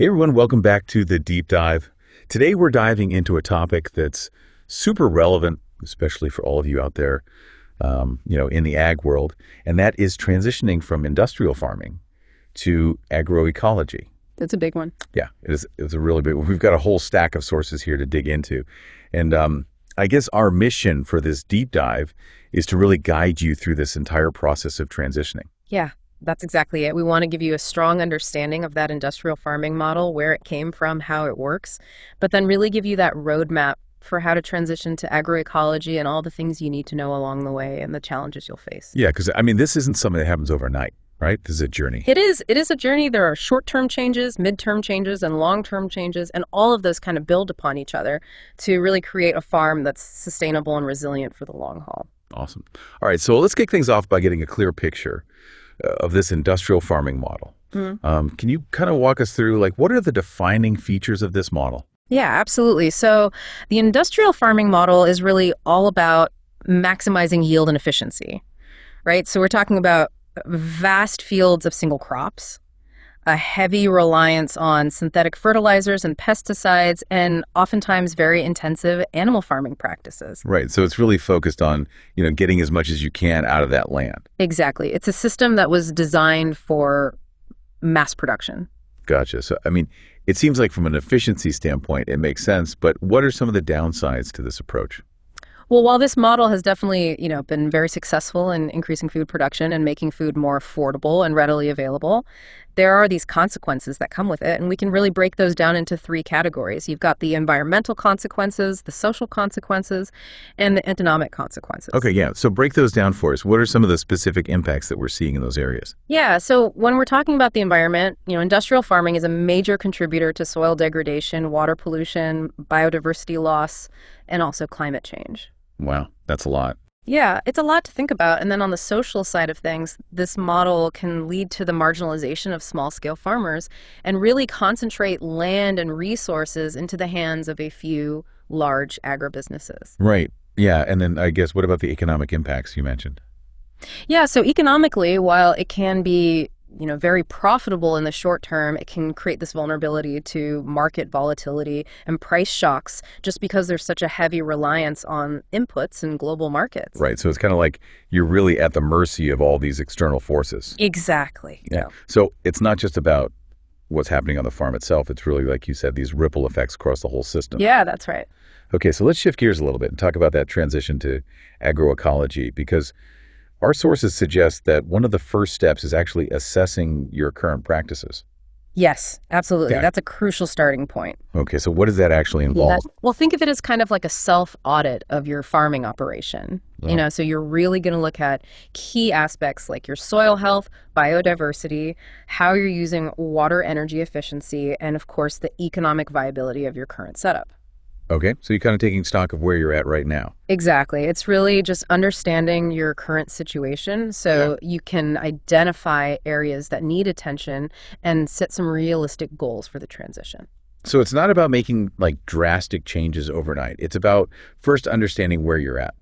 Hey everyone, welcome back to the Deep Dive. Today we're diving into a topic that's super relevant, especially for all of you out there, in the ag world, and that is transitioning from industrial farming to agroecology. That's a big one. Yeah, it's a really big one. We've got a whole stack of sources here to dig into. And I guess our mission for this deep dive is to really guide you through this entire process of transitioning. Yeah, that's exactly it. We want to give you a strong understanding of that industrial farming model, where it came from, how it works, but then really give you that roadmap for how to transition to agroecology and all the things you need to know along the way and the challenges you'll face. Yeah, because this isn't something that happens overnight, right? This is a journey. It is a journey. There are short-term changes, mid-term changes, and long-term changes, and all of those kind of build upon each other to really create a farm that's sustainable and resilient for the long haul. Awesome. All right, so let's kick things off by getting a clear picture of this industrial farming model. Can you kind of walk us through, what are the defining features of this model? Yeah, absolutely. So the industrial farming model is really all about maximizing yield and efficiency, right? So we're talking about vast fields of single crops, a heavy reliance on synthetic fertilizers and pesticides, and oftentimes very intensive animal farming practices. Right. So it's really focused on, getting as much as you can out of that land. Exactly. It's a system that was designed for mass production. Gotcha. So, it seems like from an efficiency standpoint, it makes sense, but what are some of the downsides to this approach? Well, while this model has definitely, been very successful in increasing food production and making food more affordable and readily available, there are these consequences that come with it, and we can really break those down into three categories. You've got the environmental consequences, the social consequences, and the economic consequences. Okay, yeah. So break those down for us. What are some of the specific impacts that we're seeing in those areas? Yeah, so when we're talking about the environment, industrial farming is a major contributor to soil degradation, water pollution, biodiversity loss, and also climate change. Wow, that's a lot. Yeah, it's a lot to think about. And then on the social side of things, this model can lead to the marginalization of small-scale farmers and really concentrate land and resources into the hands of a few large agribusinesses. Right. Yeah. And then I guess what about the economic impacts you mentioned? Yeah, so economically, while it can be very profitable in the short term, it can create this vulnerability to market volatility and price shocks just because there's such a heavy reliance on inputs in global markets. Right. So it's kind of like you're really at the mercy of all these external forces. Exactly. Yeah. So it's not just about what's happening on the farm itself. It's really, like you said, these ripple effects across the whole system. Yeah, that's right. Okay, so let's shift gears a little bit and talk about that transition to agroecology, because our sources suggest that one of the first steps is actually assessing your current practices. Yes, absolutely. Yeah. That's a crucial starting point. Okay, so what does that actually involve? Well, think of it as kind of like a self-audit of your farming operation. Oh. So you're really going to look at key aspects like your soil health, biodiversity, how you're using water energy efficiency, and of course, the economic viability of your current setup. Okay, so you're kind of taking stock of where you're at right now. Exactly. It's really just understanding your current situation so you can identify areas that need attention and set some realistic goals for the transition. So it's not about making drastic changes overnight. It's about first understanding where you're at.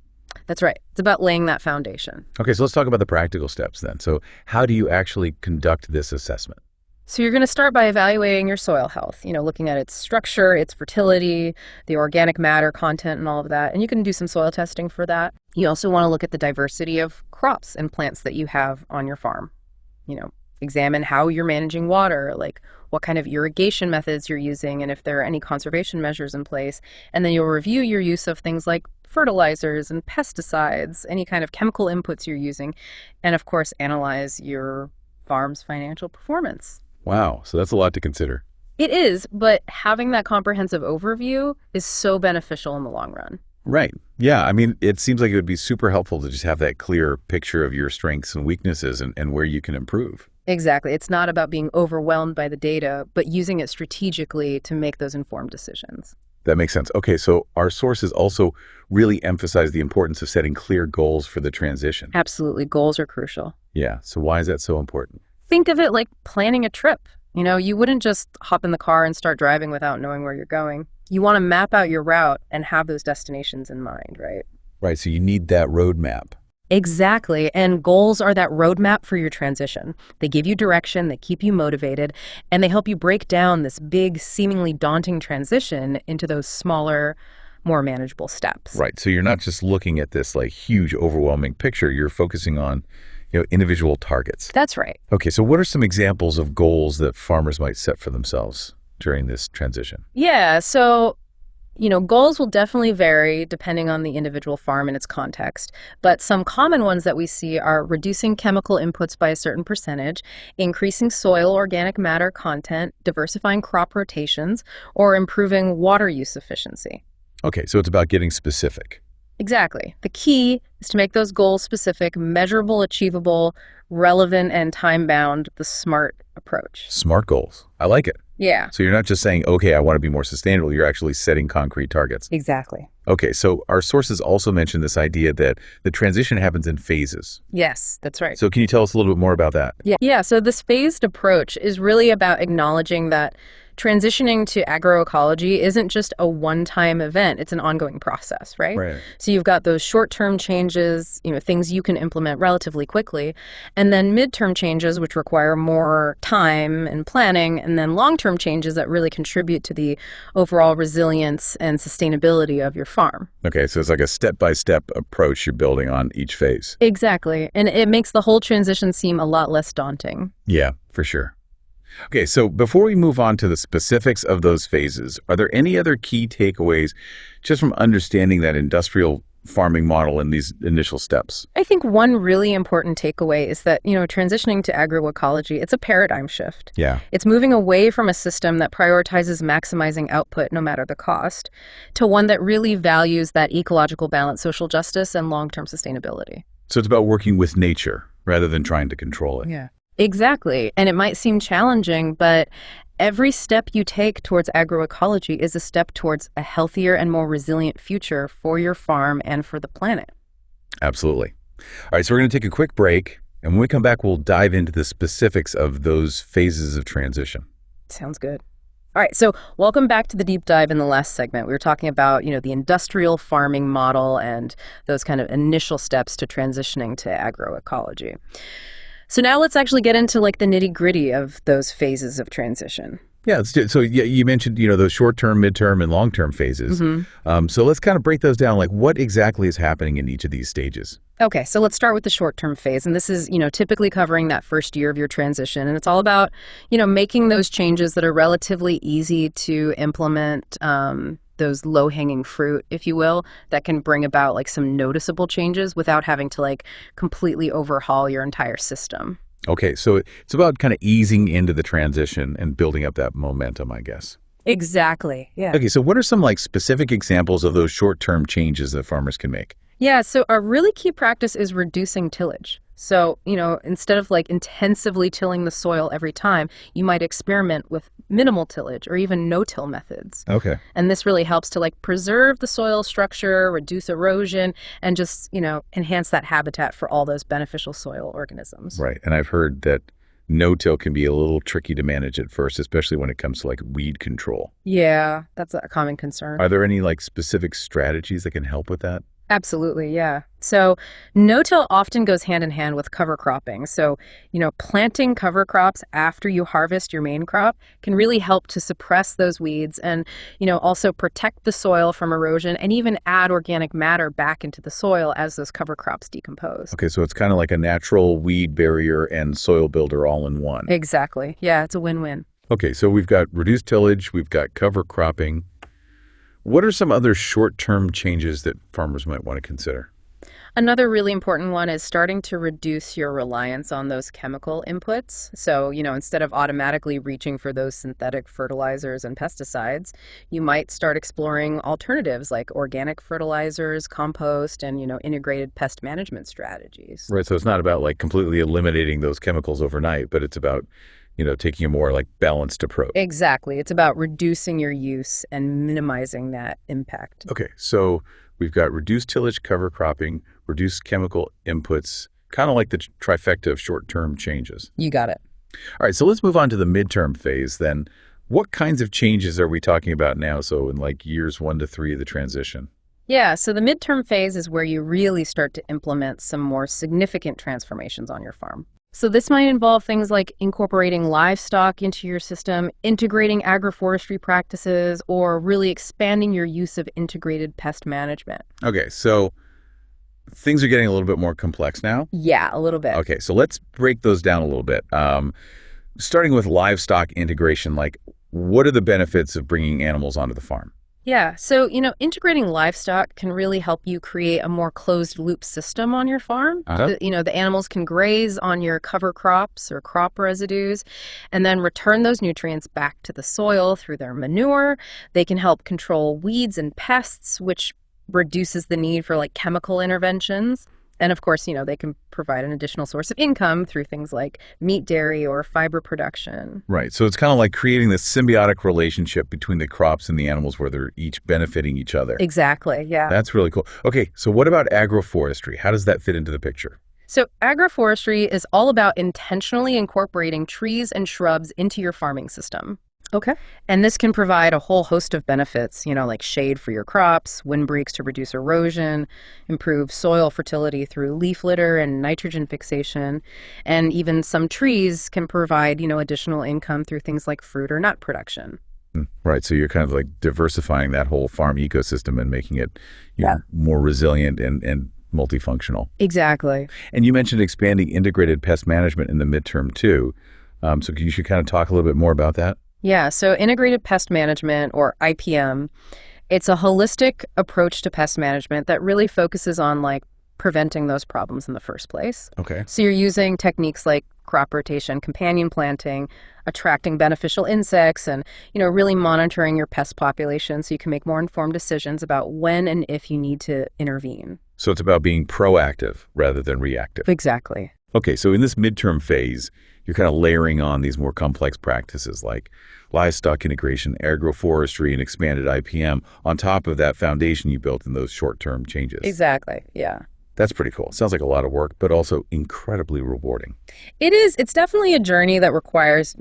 That's right. It's about laying that foundation. Okay, so let's talk about the practical steps then. So how do you actually conduct this assessment? So you're going to start by evaluating your soil health, looking at its structure, its fertility, the organic matter content and all of that. And you can do some soil testing for that. You also want to look at the diversity of crops and plants that you have on your farm. Examine how you're managing water, like what kind of irrigation methods you're using and if there are any conservation measures in place. And then you'll review your use of things like fertilizers and pesticides, any kind of chemical inputs you're using, and of course, analyze your farm's financial performance. Wow, so that's a lot to consider. It is, but having that comprehensive overview is so beneficial in the long run. Right. Yeah, it seems like it would be super helpful to just have that clear picture of your strengths and weaknesses and where you can improve. Exactly. It's not about being overwhelmed by the data, but using it strategically to make those informed decisions. That makes sense. Okay, so our sources also really emphasize the importance of setting clear goals for the transition. Absolutely. Goals are crucial. Yeah, so why is that so important? Think of it like planning a trip. You wouldn't just hop in the car and start driving without knowing where you're going. You want to map out your route and have those destinations in mind, right? Right, so you need that roadmap. Exactly. And goals are that roadmap for your transition. They give you direction, they keep you motivated, and they help you break down this big, seemingly daunting transition into those smaller, more manageable steps. Right. So you're not just looking at this like huge, overwhelming picture. You're focusing on, individual targets. That's right. Okay. So what are some examples of goals that farmers might set for themselves during this transition? Yeah. So, goals will definitely vary depending on the individual farm and its context. But some common ones that we see are reducing chemical inputs by a certain percentage, increasing soil organic matter content, diversifying crop rotations, or improving water use efficiency. Okay. So it's about getting specific. Exactly. The key is to make those goals specific, measurable, achievable, relevant, and time-bound, the SMART approach. Smart goals. I like it. Yeah, So you're not just saying, okay, I want to be more sustainable. You're actually setting concrete targets. exactly. Okay. So our sources also mention this idea that the transition happens in phases. Yes, that's right. So can you tell us a little bit more about that? Yeah, so this phased approach is really about acknowledging that transitioning to agroecology isn't just a one-time event, it's an ongoing process, right? Right. So you've got those short-term changes, things you can implement relatively quickly, and then mid-term changes which require more time and planning, and then long-term changes that really contribute to the overall resilience and sustainability of your farm. Okay. So it's like a step-by-step approach you're building on each phase. Exactly, and it makes the whole transition seem a lot less daunting. Yeah, for sure. Okay, so before we move on to the specifics of those phases, are there any other key takeaways just from understanding that industrial farming model in these initial steps? I think one really important takeaway is that, transitioning to agroecology, it's a paradigm shift. Yeah. It's moving away from a system that prioritizes maximizing output no matter the cost to one that really values that ecological balance, social justice, and long-term sustainability. So it's about working with nature rather than trying to control it. Yeah. Exactly. And it might seem challenging, but every step you take towards agroecology is a step towards a healthier and more resilient future for your farm and for the planet. Absolutely. All right, so we're going to take a quick break, and when we come back, we'll dive into the specifics of those phases of transition. Sounds good. All right, so welcome back to the deep dive in the last segment. We were talking about, the industrial farming model and those kind of initial steps to transitioning to agroecology. So now let's actually get into like the nitty-gritty of those phases of transition. Yeah, let's do it. So yeah, you mentioned, those short-term, mid-term, and long-term phases. So let's kind of break those down. Like what exactly is happening in each of these stages? Okay, so let's start with the short-term phase. And this is, typically covering that first year of your transition. And it's all about, making those changes that are relatively easy to implement, those low-hanging fruit, if you will, that can bring about like some noticeable changes without having to like completely overhaul your entire system. Okay, so it's about kind of easing into the transition and building up that momentum, I guess. Exactly. Yeah. Okay, so what are some like specific examples of those short-term changes that farmers can make? Yeah, so a really key practice is reducing tillage. So, instead of like intensively tilling the soil every time, you might experiment with minimal tillage or even no-till methods. Okay. And this really helps to like preserve the soil structure, reduce erosion, and just, enhance that habitat for all those beneficial soil organisms. Right, and I've heard that no-till can be a little tricky to manage at first, especially when it comes to like weed control. Yeah, that's a common concern. Are there any like specific strategies that can help with that? Absolutely, yeah. So no-till often goes hand in hand with cover cropping. So, planting cover crops after you harvest your main crop can really help to suppress those weeds and, also protect the soil from erosion and even add organic matter back into the soil as those cover crops decompose. Okay, so it's kind of like a natural weed barrier and soil builder all in one. Exactly. Yeah, it's a win-win. Okay, so we've got reduced tillage, we've got cover cropping. What are some other short-term changes that farmers might want to consider? Another really important one is starting to reduce your reliance on those chemical inputs. So, instead of automatically reaching for those synthetic fertilizers and pesticides, you might start exploring alternatives like organic fertilizers, compost, and, integrated pest management strategies. Right, so it's not about like completely eliminating those chemicals overnight, but it's about taking a more like balanced approach. Exactly. It's about reducing your use and minimizing that impact. Okay, so we've got reduced tillage, cover cropping, reduced chemical inputs, kind of like the trifecta of short-term changes. You got it. All right, so let's move on to the midterm phase then. What kinds of changes are we talking about now? So in like years 1 to 3 of the transition? Yeah, so the midterm phase is where you really start to implement some more significant transformations on your farm. So this might involve things like incorporating livestock into your system, integrating agroforestry practices, or really expanding your use of integrated pest management. Okay, so things are getting a little bit more complex now. Yeah, a little bit. Okay, so let's break those down a little bit. Starting with livestock integration, like what are the benefits of bringing animals onto the farm? Yeah, so, integrating livestock can really help you create a more closed loop system on your farm. Uh-huh. The animals can graze on your cover crops or crop residues and then return those nutrients back to the soil through their manure. They can help control weeds and pests, which reduces the need for like chemical interventions. And of course, they can provide an additional source of income through things like meat, dairy, or fiber production. Right. So it's kind of like creating this symbiotic relationship between the crops and the animals where they're each benefiting each other. Exactly, yeah. That's really cool. Okay, so what about agroforestry? How does that fit into the picture? So, agroforestry is all about intentionally incorporating trees and shrubs into your farming system. Okay. And this can provide a whole host of benefits, like shade for your crops, windbreaks to reduce erosion, improve soil fertility through leaf litter and nitrogen fixation. And even some trees can provide, additional income through things like fruit or nut production. Right. So you're kind of like diversifying that whole farm ecosystem and making it more resilient and multifunctional. Exactly. And you mentioned expanding integrated pest management in the midterm too. So you should kind of talk a little bit more about that. Yeah, so integrated pest management, or IPM, it's a holistic approach to pest management that really focuses on like preventing those problems in the first place. Okay. So you're using techniques like crop rotation, companion planting, attracting beneficial insects, and really monitoring your pest population so you can make more informed decisions about when and if you need to intervene. So it's about being proactive rather than reactive. Exactly. Okay, so in this midterm phase, you're kind of layering on these more complex practices like livestock integration, agroforestry, and expanded IPM on top of that foundation you built in those short-term changes. Exactly, yeah. That's pretty cool. Sounds like a lot of work, but also incredibly rewarding. It is. It's definitely a journey that requires,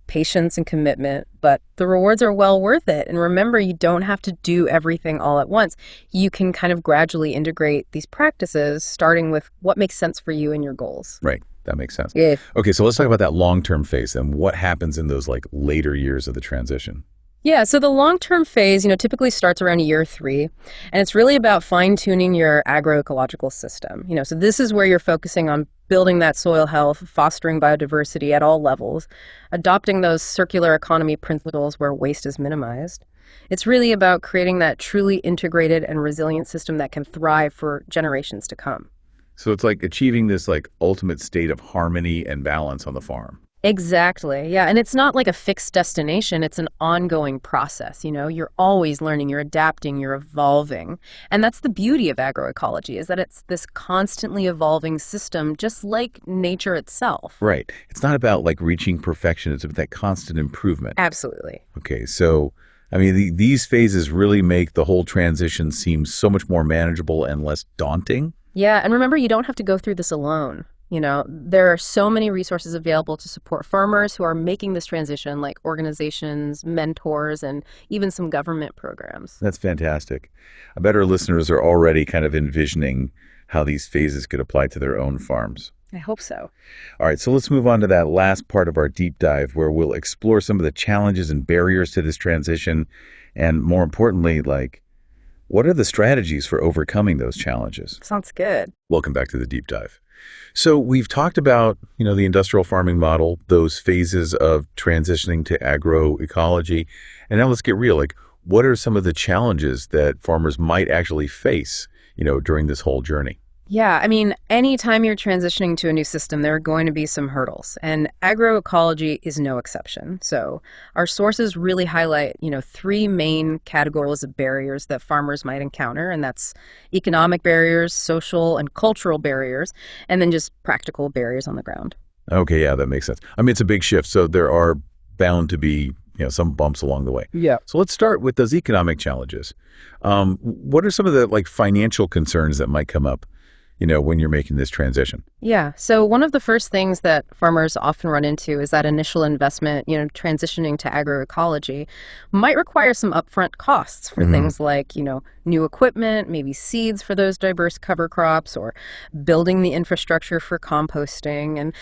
patience and commitment, but the rewards are well worth it. And remember, you don't have to do everything all at once. You can kind of gradually integrate these practices, starting with what makes sense for you and your goals. Right. That makes sense. Yeah. Okay, so let's talk about that long-term phase and what happens in those like later years of the transition. Yeah, so the long-term phase, typically starts around year 3, and it's really about fine-tuning your agroecological system. So this is where you're focusing on building that soil health, fostering biodiversity at all levels, adopting those circular economy principles where waste is minimized. It's really about creating that truly integrated and resilient system that can thrive for generations to come. So it's like achieving this like ultimate state of harmony and balance on the farm. Exactly. Yeah. And it's not like a fixed destination. It's an ongoing process. You're always learning, you're adapting, you're evolving. And that's the beauty of agroecology, is that it's this constantly evolving system, just like nature itself. Right. It's not about like reaching perfection. It's about that constant improvement. Absolutely. Okay. So, I mean, these phases really make the whole transition seem so much more manageable and less daunting. Yeah. And remember, you don't have to go through this alone. There are so many resources available to support farmers who are making this transition, like organizations, mentors, and even some government programs. That's fantastic. I bet our listeners are already kind of envisioning how these phases could apply to their own farms. I hope so. All right, so let's move on to that last part of our deep dive where we'll explore some of the challenges and barriers to this transition. And more importantly, like, what are the strategies for overcoming those challenges? Sounds good. Welcome back to the deep dive. So we've talked about, the industrial farming model, those phases of transitioning to agroecology. And now let's get real. Like, what are some of the challenges that farmers might actually face, during this whole journey? Yeah, I mean, anytime you're transitioning to a new system, there are going to be some hurdles, and agroecology is no exception. So our sources really highlight, 3 main categories of barriers that farmers might encounter, and that's economic barriers, social and cultural barriers, and then just practical barriers on the ground. Okay, yeah, that makes sense. I mean, it's a big shift, so there are bound to be some bumps along the way. Yeah. So let's start with those economic challenges. What are some of the like financial concerns that might come up when you're making this transition? Yeah. So one of the first things that farmers often run into is that initial investment, transitioning to agroecology might require some upfront costs for Hmm. things like, new equipment, maybe seeds for those diverse cover crops, or building the infrastructure for composting. And,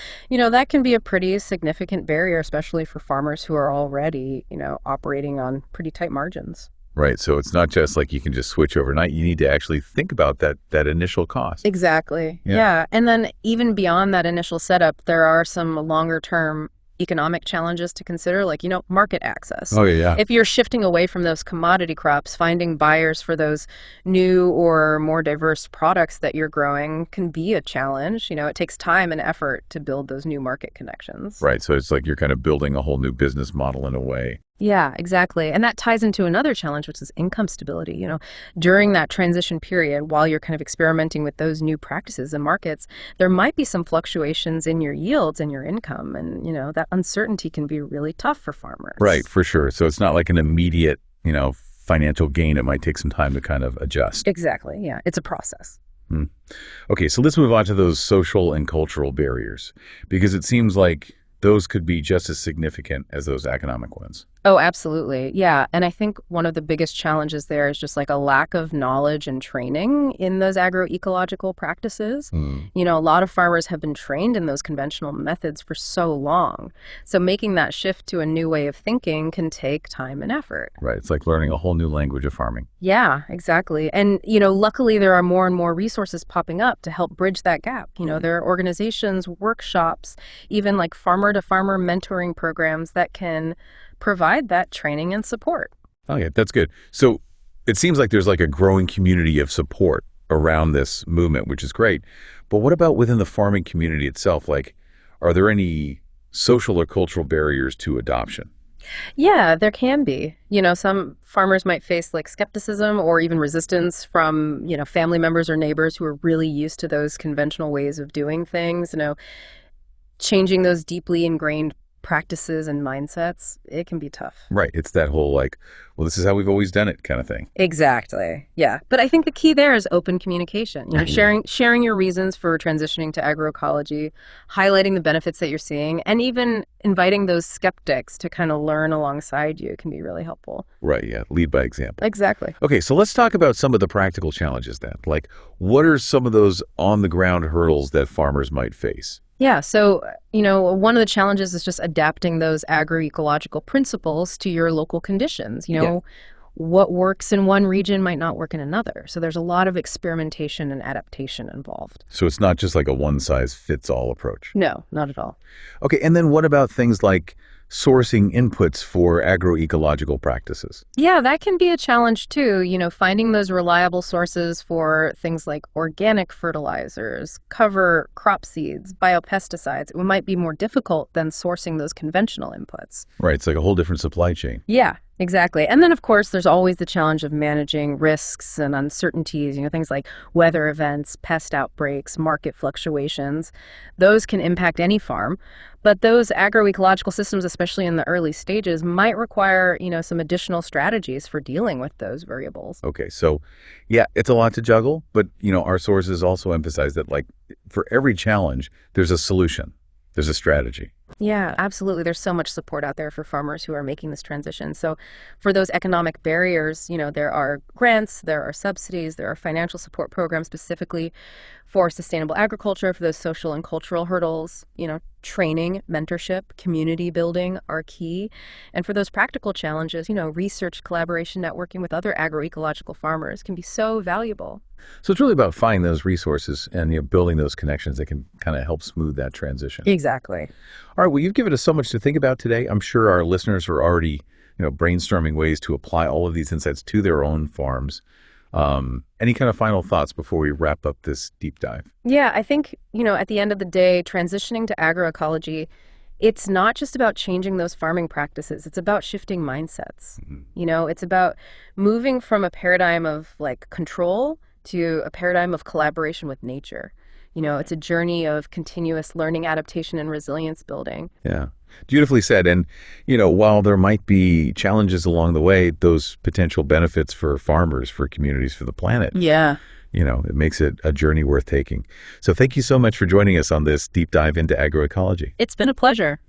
that can be a pretty significant barrier, especially for farmers who are already, operating on pretty tight margins. Right. So it's not just like you can just switch overnight. You need to actually think about that initial cost. Exactly. Yeah. Yeah. And then even beyond that initial setup, there are some longer term economic challenges to consider, like, market access. Oh, yeah. If you're shifting away from those commodity crops, finding buyers for those new or more diverse products that you're growing can be a challenge. It takes time and effort to build those new market connections. Right. So it's like you're kind of building a whole new business model in a way. Yeah, exactly. And that ties into another challenge, which is income stability. During that transition period, while you're kind of experimenting with those new practices and markets, there might be some fluctuations in your yields and your income. And, that uncertainty can be really tough for Right, farmers. for sure. So it's not like an immediate, financial gain. It might take some time to kind of adjust. Exactly. Yeah, it's a process. Hmm. Okay, so let's move on to those social and cultural barriers, because it seems like those could be just as significant as those economic ones. Oh, absolutely. Yeah. And I think one of the biggest challenges there is just like a lack of knowledge and training in those agroecological practices. Hmm. A lot of farmers have been trained in those conventional methods for so long. So making that shift to a new way of thinking can take time and effort. Right, it's like learning a whole new language of farming. Yeah, exactly. And, luckily there are more and more resources popping up to help bridge that gap. There are organizations, workshops, even like farmer to farmer mentoring programs that can provide that training and support. Okay, that's good. So it seems like there's like a growing community of support around this movement, which is great. But what about within the farming community itself? Like, are there any social or cultural barriers to adoption? Yeah, there can be. Some farmers might face like skepticism or even resistance from, family members or neighbors who are really used to those conventional ways of doing things. Changing those deeply ingrained practices and mindsets, it can be tough. Right. It's that whole like, well, this is how we've always done it kind of thing. Exactly. Yeah. But I think the key there is open communication. Sharing your reasons for transitioning to agroecology, highlighting the benefits that you're seeing, and even inviting those skeptics to kind of learn alongside you can be really helpful. Right. Yeah. Lead by example. Exactly. Okay. So let's talk about some of the practical challenges then. Like, what are some of those on the ground hurdles that farmers might face? Yeah, so, one of the challenges is just adapting those agroecological principles to your local conditions. Yeah. What works in one region might not work in another. So there's a lot of experimentation and adaptation involved. So it's not just like a one size fits all approach. No, not at all. Okay. And then what about things like sourcing inputs for agroecological practices? Yeah, that can be a challenge too. Finding those reliable sources for things like organic fertilizers, cover crop seeds, biopesticides. It might be more difficult than sourcing those conventional inputs. Right. It's like a whole different supply chain. Yeah, exactly. And then, of course, there's always the challenge of managing risks and uncertainties, things like weather events, pest outbreaks, market fluctuations. Those can impact any farm. But those agroecological systems, especially in the early stages, might require, some additional strategies for dealing with those variables. Okay. So, yeah, it's a lot to juggle, but, our sources also emphasize that, like, for every challenge, there's a solution, there's a strategy. Yeah, absolutely. There's so much support out there for farmers who are making this transition. So for those economic barriers, there are grants, there are subsidies, there are financial support programs specifically for sustainable agriculture, for those social and cultural hurdles. Training, mentorship, community building are key. And for those practical challenges, research, collaboration, networking with other agroecological farmers can be so valuable. So it's really about finding those resources and building those connections that can kind of help smooth that transition. Exactly. All right, well, you've given us so much to think about today. I'm sure our listeners are already, brainstorming ways to apply all of these insights to their own farms. Any kind of final thoughts before we wrap up this deep dive? Yeah, I think, at the end of the day, transitioning to agroecology, it's not just about changing those farming practices. It's about shifting mindsets. It's about moving from a paradigm of like control to a paradigm of collaboration with nature. It's a journey of continuous learning, adaptation, and resilience building. Yeah, beautifully said. And, while there might be challenges along the way, those potential benefits for farmers, for communities, for the planet, Yeah. it makes it a journey worth taking. So thank you so much for joining us on this deep dive into agroecology. It's been a pleasure.